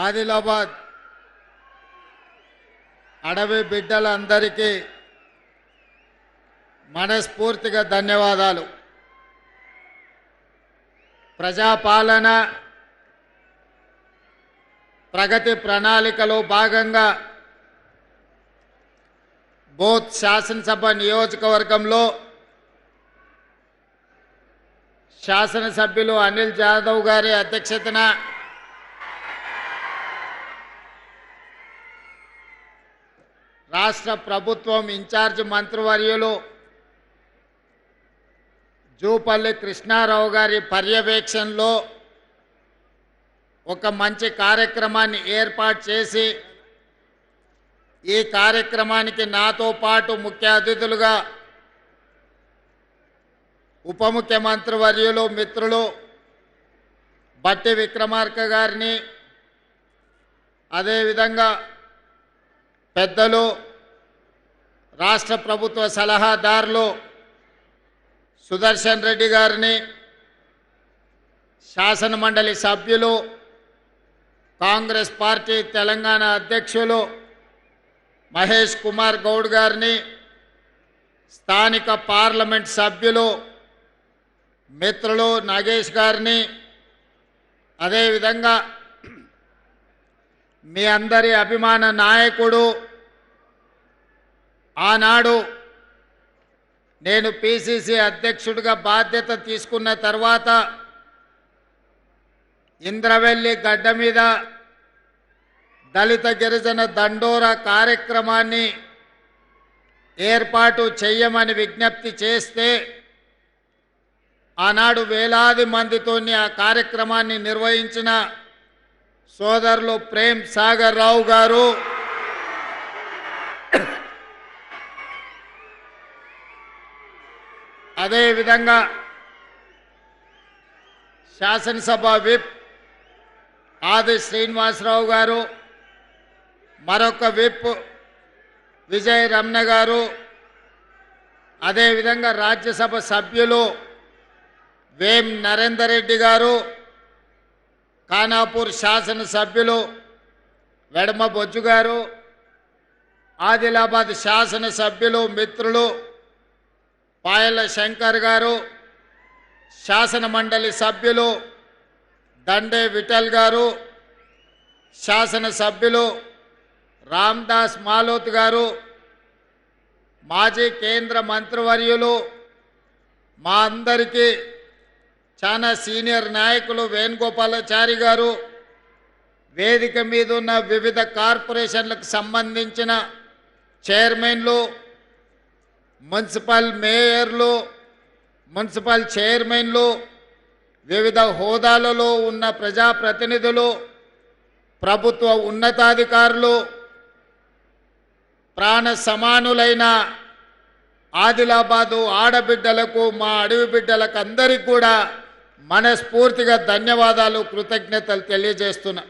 ఆదిలాబాద్ అడవి బిడ్డలందరికీ మనస్ఫూర్తిగా ధన్యవాదాలు. ప్రజాపాలన ప్రగతి ప్రణాళికలో భాగంగా బోత్ శాసనసభ నియోజకవర్గంలో శాసనసభ్యులు అనిల్ జాదవ్ గారి అధ్యక్షతన రాష్ట్ర ప్రభుత్వం ఇన్ఛార్జ్ మంత్రివర్యులు జూపల్లి కృష్ణారావు గారి పర్యవేక్షణలో ఒక మంచి కార్యక్రమాన్ని ఏర్పాటు చేసి ఈ కార్యక్రమానికి నాతో పాటు ముఖ్య అతిథులుగా ఉప ముఖ్యమంత్రి వర్యులు మిత్రులు బట్టి విక్రమార్క గారిని, అదేవిధంగా పెద్దలు రాష్ట్ర ప్రభుత్వ సలహాదారులు సుదర్శన్ రెడ్డి గారిని, శాసన మండలి సభ్యులు కాంగ్రెస్ పార్టీ తెలంగాణ అధ్యక్షులు మహేష్ కుమార్ గౌడ్ గారిని, స్థానిక పార్లమెంట్ సభ్యులు మిత్రులు నాగేష్ గారిని, అదేవిధంగా మీ అందరి అభిమాన నాయకుడు, ఆనాడు నేను పిసిసి అధ్యక్షుడిగా బాధ్యత తీసుకున్న తర్వాత ఇంద్రవెల్లి గడ్డ మీద దళిత గిరిజన దండోరా కార్యక్రమాన్ని ఏర్పాటు చేయమని విజ్ఞప్తి చేస్తే ఆనాడు వేలాది మందితోని ఆ కార్యక్రమాన్ని నిర్వహించిన సోదరులు ప్రేమ్ సాగర్ రావు గారు, అదేవిధంగా శాసనసభ విప్ ఆది శ్రీనివాసరావు గారు, మరొక విప్ విజయ్ రమణ గారు, అదేవిధంగా రాజ్యసభ సభ్యులు వేం నరేందర్ రెడ్డి గారు, ఖానాపూర్ శాసనసభ్యులు వెడమ బొజ్జు గారు, ఆదిలాబాద్ శాసనసభ్యులు మిత్రులు పాయల శంకర్ గారు, శాసన మండలి సభ్యులు దండే విఠల్ గారు, శాసనసభ్యులు రామ్దాస్ మాలోత్ గారు, మాజీ కేంద్ర మంత్రివర్యులు మా అందరికీ చాలా సీనియర్ నాయకులు వేణుగోపాలాచారి గారు, వేదిక మీద ఉన్న వివిధ కార్పొరేషన్లకు సంబంధించిన చైర్మన్లు, మున్సిపల్ మేయర్లు, మున్సిపల్ చైర్మన్లు, వివిధ హోదాలలో ఉన్న ప్రజాప్రతినిధులు, ప్రభుత్వ ఉన్నతాధికారులు, ప్రాణ సమానులైన ఆదిలాబాదు ఆడబిడ్డలకు, మా అడవి బిడ్డలకు అందరికీ కూడా మనస్ఫూర్తిగా ధన్యవాదాలు, కృతజ్ఞతలు తెలియజేస్తున్నా.